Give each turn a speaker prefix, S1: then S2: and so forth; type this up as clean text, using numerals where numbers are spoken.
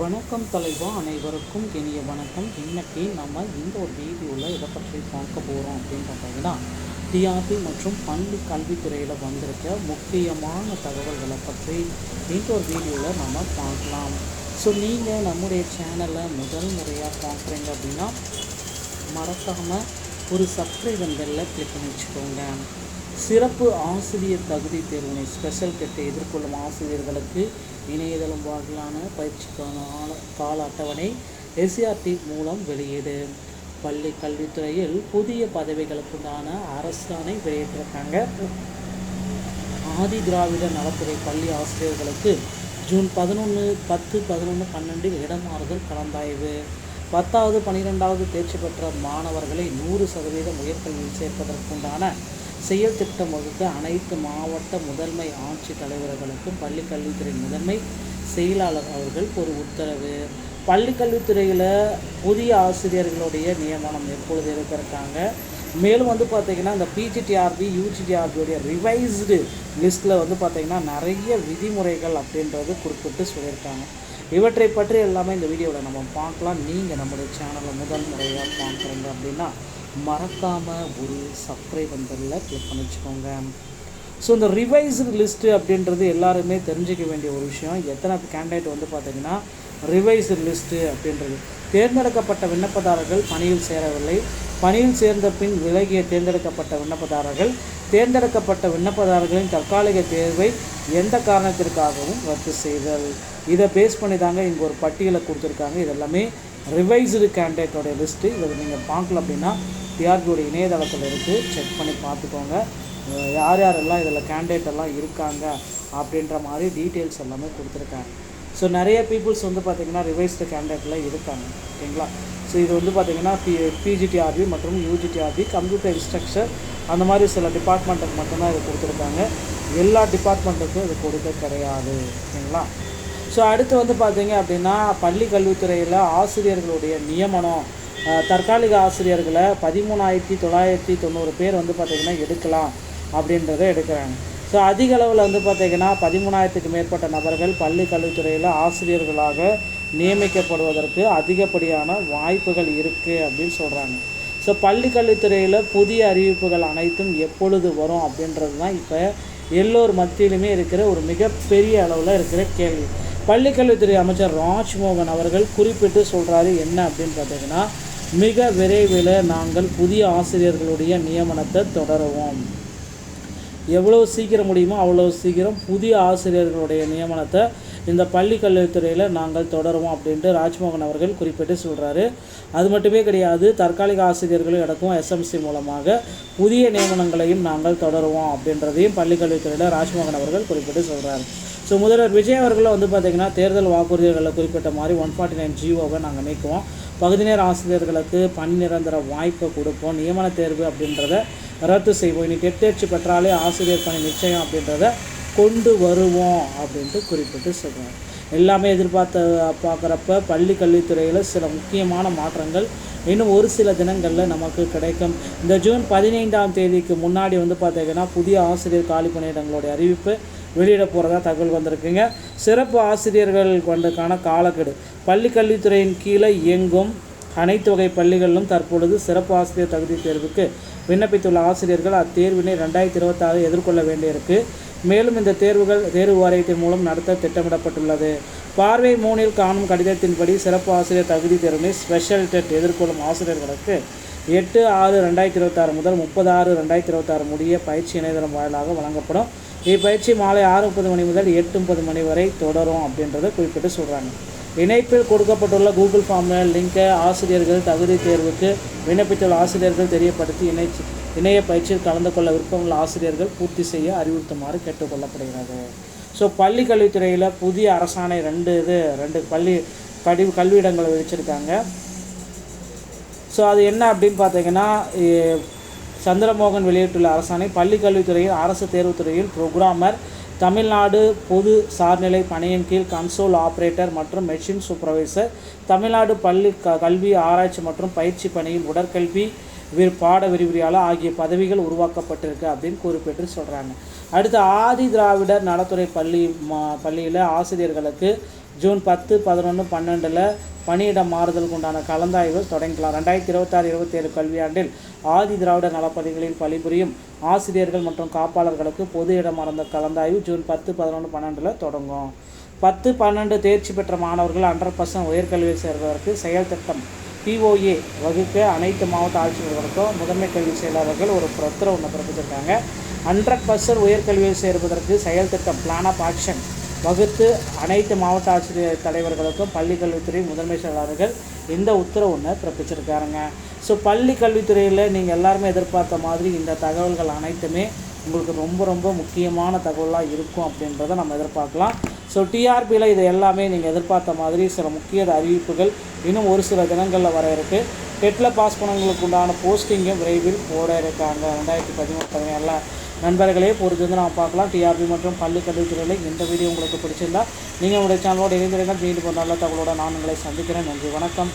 S1: வணக்கம் தலைவா, அனைவருக்கும் இனிய வணக்கம். இன்னைக்கு நம்ம இந்த ஒரு வீடியோவில் இதை பற்றி பார்க்க போகிறோம் அப்படின்னு பார்த்தீங்கன்னா, டிஆர்பி மற்றும் பள்ளி கல்வித்துறையில் வந்திருக்க முக்கியமான தகவல்களை பற்றி இந்த ஒரு வீடியோவில் நம்ம பார்க்கலாம். ஸோ நீங்கள் நம்முடைய சேனலை முதல் முறையாக பார்க்குறீங்க அப்படின்னா மறக்காமல் ஒரு சப்ஸ்கிரைப் பெல்லில் கிளிக் பண்ணி வச்சுக்கோங்க. சிறப்பு ஆசிரியர் தகுதி தேர்வினை ஸ்பெஷல் டெட்டை எதிர்கொள்ளும் ஆசிரியர்களுக்கு இணையதளம் வாயிலான பயிற்சிக்கான கால அட்டவணை எஸ்சிஆர்டி மூலம் வெளியீடு. பள்ளி கல்வித்துறையில் புதிய பதவிகளுக்குண்டான அரசாணை வெளியிட்டிருக்காங்க. ஆதி திராவிட நலத்துறை பள்ளி ஆசிரியர்களுக்கு ஜூன் 11, 10, 11, 12 இடமாறுதல் கலந்தாய்வு. 10வது 12வது தேர்ச்சி பெற்ற மாணவர்களை 100% உயர்கல்வியில் சேர்ப்பதற்குண்டான செயல் திட்டம் வகுக்க அனைத்து மாவட்ட முதன்மை ஆட்சித் தலைவர்களுக்கும் பள்ளிக் கல்வித்துறை முதன்மை செயலாளர் அவர்கள் ஒரு உத்தரவு. பள்ளிக் கல்வித்துறையில் புதிய ஆசிரியர்களுடைய நியமனம் எப்பொழுது இருக்காங்க. மேலும் பார்த்திங்கன்னா இந்த பிஜிடிஆர்பி யூஜிடிஆர்பியோடைய ரிவைஸ்டு லிஸ்ட்டில் பார்த்திங்கன்னா நிறைய விதிமுறைகள் அப்படின்றது குறிப்பிட்டு சொல்லியிருக்காங்க. இவற்றை பற்றி எல்லாமே இந்த வீடியோவில் நம்ம பார்க்கலாம். நீங்கள் நம்முடைய சேனலை முதல் முறையாக பார்க்குறீங்க அப்படின்னா மறக்காமல் ஒரு சப்ஸ்கிரைப் பட்டனில் கிளிக் பண்ணி வச்சுக்கோங்க. ஸோ இந்த ரிவைஸ்டு லிஸ்ட்டு அப்படின்றது எல்லாருமே தெரிஞ்சிக்க வேண்டிய ஒரு விஷயம். எத்தனை கேண்டிடேட் பார்த்திங்கன்னா ரிவைஸ்டு லிஸ்ட்டு அப்படின்றது தேர்ந்தெடுக்கப்பட்ட விண்ணப்பதாரர்கள் பணியில் சேரவில்லை, பணியில் சேர்ந்த பின் விலகிய தேர்ந்தெடுக்கப்பட்ட விண்ணப்பதாரர்கள், தேர்ந்தெடுக்கப்பட்ட விண்ணப்பதாரர்களின் தற்காலிக தேர்வை எந்த காரணத்திற்காகவும் ரத்து செய்தல். இதை பேஸ் பண்ணி தாங்க இங்கே ஒரு பட்டியலை கொடுத்துருக்காங்க. இதெல்லாமே ரிவைஸ்டு கேண்டிடேட்டோடைய லிஸ்ட்டு. இதை நீங்கள் பார்க்கல அப்படின்னா டிஆர்பியோடைய இணையதளத்தில் இருக்குது, செக் பண்ணி பார்த்துக்கோங்க. யார் யாரெல்லாம் இதில் கேண்டிடேட் எல்லாம் இருக்காங்க அப்படின்ற மாதிரி டீட்டெயில்ஸ் எல்லாமே கொடுத்துருக்காங்க. ஸோ நிறைய பீப்புள்ஸ் பார்த்திங்கன்னா ரிவைஸ்டு கேண்டிடேட்டில் இருக்காங்க. ஓகேங்களா. ஸோ இது பார்த்திங்கன்னா பிஜிடிஆர்பி மற்றும் யூஜிடிஆர்பி கம்ப்யூட்டர் இன்ஸ்ட்ரக்சர் அந்த மாதிரி சில டிபார்ட்மெண்ட்டுக்கு மட்டும்தான் இது கொடுத்துருக்காங்க. எல்லா டிபார்ட்மெண்ட்டுக்கும் இது கொடுக்க கிடையாது. ஓகேங்களா. ஸோ அடுத்து பார்த்திங்க அப்படின்னா பள்ளி கல்வித்துறையில் ஆசிரியர்களுடைய நியமனம், தற்காலிக ஆசிரியர்களை 13,990 பேர் பார்த்திங்கன்னா எடுக்கலாம் அப்படின்றத எடுக்கிறாங்க. ஸோ அதிக அளவில் பார்த்திங்கன்னா 13,000க்கு மேற்பட்ட நபர்கள் பள்ளி கல்வித்துறையில் ஆசிரியர்களாக நியமிக்கப்படுவதற்கு அதிகப்படியான வாய்ப்புகள் இருக்குது அப்படின்னு சொல்கிறாங்க. ஸோ பள்ளி கல்வித்துறையில் புதிய அறிவிப்புகள் அனைத்தும் எப்பொழுது வரும் அப்படின்றது தான் இப்போ எல்லோர் மத்தியிலுமே இருக்கிற ஒரு மிகப்பெரிய அளவில் இருக்கிற கேள்வி. பள்ளிக்கல்வித்துறை அமைச்சர் ராஜ்மோகன் அவர்கள் குறிப்பிட்டு சொல்கிறாரு என்ன அப்படின்னு பார்த்திங்கன்னா, மிக விரைவில் நாங்கள் புதிய ஆசிரியர்களுடைய நியமனத்தை தொடருவோம். எவ்வளோ சீக்கிரம் முடியுமோ அவ்வளோ சீக்கிரம் புதிய ஆசிரியர்களுடைய நியமனத்தை இந்த பள்ளி கல்வித்துறையில் நாங்கள் தொடருவோம் அப்படின்ட்டு ராஜ்மோகன் அவர்கள் குறிப்பிட்டு சொல்கிறாரு. அது மட்டுமே கிடையாது, தற்காலிக ஆசிரியர்களும் எடுக்கும் எஸ்எம்சி மூலமாக புதிய நியமனங்களையும் நாங்கள் தொடருவோம் அப்படின்றதையும் பள்ளி கல்வித்துறையில் ராஜ்மோகன் அவர்கள் குறிப்பிட்டு சொல்கிறார். ஸோ முதல்வர் விஜய் அவர்களும் பார்த்திங்கன்னா தேர்தல் வாக்குறுதிகளில் குறிப்பிட்ட மாதிரி 149 ஜிஓவை நாங்கள் நீக்குவோம், பகுதி நேர ஆசிரியர்களுக்கு பணி நிரந்தர வாய்ப்பை கொடுப்போம், நியமன தேர்வு அப்படின்றத ரத்து செய்வோம், இனி தேர்ச்சி பெற்றாலே ஆசிரியர் பணி நிச்சயம் அப்படின்றத கொண்டு வருவோம் அப்படின்ட்டு குறிப்பிட்டு சொல்கிறாங்க. எல்லாமே பார்க்குறப்ப பள்ளி கல்வித்துறையில் சில முக்கியமான மாற்றங்கள் இன்னும் ஒரு சில தினங்களில் நமக்கு கிடைக்கும். இந்த ஜூன் 15ஆம் தேதிக்கு முன்னாடி பார்த்திங்கன்னா புதிய ஆசிரியர் காலி பணியிடங்களுடைய அறிவிப்பு வெளியிட போகிறதா தகவல் வந்திருக்குங்க. சிறப்பு ஆசிரியர்கள் கொண்டக்கான காலக்கெடு பள்ளி கல்வித்துறையின் கீழே இயங்கும் அனைத்து வகை பள்ளிகளிலும் தற்பொழுது சிறப்பு ஆசிரியர் தகுதி தேர்வுக்கு விண்ணப்பித்துள்ள ஆசிரியர்கள் அத்தேர்வினை 2026 எதிர்கொள்ள வேண்டியிருக்கு. மேலும் இந்த தேர்வு வாரியத்தின் மூலம் நடத்த திட்டமிடப்பட்டுள்ளது. பார்வை 3இல் காணும் கடிதத்தின்படி சிறப்பு ஆசிரியர் தகுதி தேர்வினை ஸ்பெஷல் டெட் எதிர்கொள்ளும் ஆசிரியர்களுக்கு 8/6/2026 முதல் 30/6/2026 முடிய பயிற்சி இணையதளம் வாயிலாக வழங்கப்படும். இப்பயிற்சி மாலை 6:30 மணி முதல் 8:30 மணி வரை தொடரும் அப்படின்றத குறிப்பிட்டு சொல்கிறாங்க. இணைப்பில் கொடுக்கப்பட்டுள்ள கூகுள் ஃபார்மில் லிங்கை ஆசிரியர்கள் தகுதி தேர்வுக்கு விண்ணப்பித்துள்ள ஆசிரியர்கள் தெரியப்படுத்தி இணைய பயிற்சியில் கலந்து கொள்ள விருப்பமுள்ள ஆசிரியர்கள் பூர்த்தி செய்ய அறிவுறுத்துமாறு கேட்டுக்கொள்ளப்படுகிறது. ஸோ பள்ளி கல்வித்துறையில் புதிய அரசாணை ரெண்டு கல்வியிடங்களை வச்சுருக்காங்க. ஸோ அது என்ன அப்படின்னு பார்த்தீங்கன்னா, சந்திரமோகன் வெளியிட்டுள்ள அரசாணை பள்ளி கல்வித்துறையில் அரசு தேர்வுத்துறையில் புரோகிராமர், தமிழ்நாடு பொது சார்நிலை பணியின் கீழ் கன்சோல் ஆப்ரேட்டர் மற்றும் மெஷின் சூப்பர்வைசர், தமிழ்நாடு பள்ளி கல்வி ஆராய்ச்சி மற்றும் பயிற்சி பணியில் உடற்கல்வி பாட விரிவுரையாளர் ஆகிய பதவிகள் உருவாக்கப்பட்டிருக்கு அப்படின்னு குறிப்பிட்டு சொல்கிறாங்க. அடுத்து ஆதி திராவிடர் நலத்துறை பள்ளியில் ஆசிரியர்களுக்கு ஜூன் 10, 11, 12 பணியிட மாறுதலுக்கு உண்டான கலந்தாய்வு தொடங்கலாம். 2026-27 கல்வியாண்டில் ஆதி திராவிடர் நலப்பள்ளிகளில் பணிபுரியும் ஆசிரியர்கள் மற்றும் காப்பாளர்களுக்கு பொது இடமாறுதல் கலந்தாய்வு ஜூன் 10, 11, 12 தொடங்கும். 10, 12 தேர்ச்சி பெற்ற மாணவர்கள் 100% உயர்கல்வியில் சேர்வதற்கு செயல் திட்டம் POA வகுக்க அனைத்து மாவட்ட ஆட்சியர்களுக்கும் முதன்மை கல்வி செயலாளர்கள் ஒரு உத்தரவு ஒன்று பிறப்பிச்சிருக்காங்க. 100% உயர்கல்வியில் சேர்வதற்கு செயல் திட்டம் பிளான் ஆஃப் ஆக்ஷன் வகுத்து அனைத்து மாவட்ட ஆட்சியர் தலைவர்களுக்கும் பள்ளி கல்வித்துறை முதன்மை செயலாளர்கள் இந்த உத்தரவு ஒன்று பிறப்பிச்சிருக்காருங்க. ஸோ பள்ளி கல்வித்துறையில் நீங்கள் எல்லாருமே எதிர்பார்த்த மாதிரி இந்த தகவல்கள் அனைத்துமே உங்களுக்கு ரொம்ப ரொம்ப முக்கியமான தகவலாக இருக்கும் அப்படின்றத நம்ம எதிர்பார்க்கலாம். ஸோ டிஆர்பியில் இது எல்லாமே நீங்கள் எதிர்பார்த்த மாதிரி சில முக்கிய அறிவிப்புகள் இன்னும் ஒரு சில தினங்களில் வர இருக்குது. டெட்டில் பாஸ் பண்ணவங்களுக்கு உண்டான போஸ்டிங்கும் விரைவில் போட இருக்காங்க. 2013-17 நண்பர்களே பொறுத்து நம்ம பார்க்கலாம். டிஆர்பி மற்றும் பள்ளி கல்வித்துறையில் இந்த வீடியோ உங்களுக்கு பிடிச்சிருந்தா நீங்கள் உங்களுடைய சேனலோடு இணைந்திருந்தால் மீண்டும் ஒரு நல்ல தகவலோடு நான் உங்களை சந்திக்கிறேன். நன்றி, வணக்கம்.